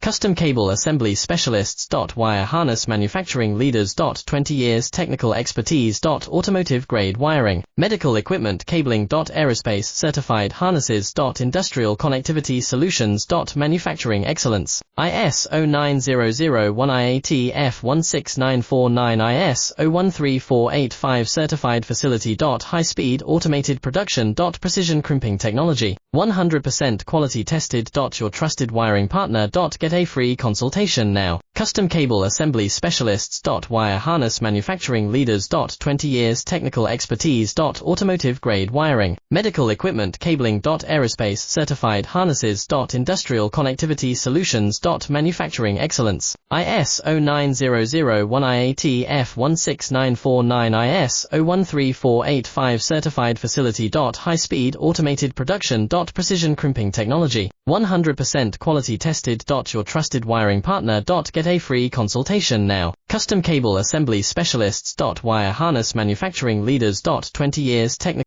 Custom Cable Assembly Specialists. Wire Harness Manufacturing Leaders. 20 years Technical Expertise. Automotive Grade Wiring, Medical Equipment Cabling. Aerospace Certified Harnesses. Industrial Connectivity Solutions. Manufacturing Excellence, ISO 9001 IAT F16949 ISO 13485 Certified Facility. High Speed Automated Production. Precision Crimping Technology, 100% Quality Tested. Your trusted wiring partner. Get a free consultation now. Custom Cable Assembly Specialists. Wire Harness Manufacturing Leaders. 20 years Technical Expertise. Automotive Grade Wiring, Medical Equipment Cabling. Aerospace Certified Harnesses. Industrial Connectivity Solutions. Manufacturing Excellence, ISO 9001 IAT F16949 ISO 13485 Certified Facility. High Speed Automated Production. Precision Crimping Technology, 100% Quality Tested. Your trusted wiring partner. Get a free consultation now. Custom Cable Assembly Specialists. Wire Harness Manufacturing Leaders. 20 years Technical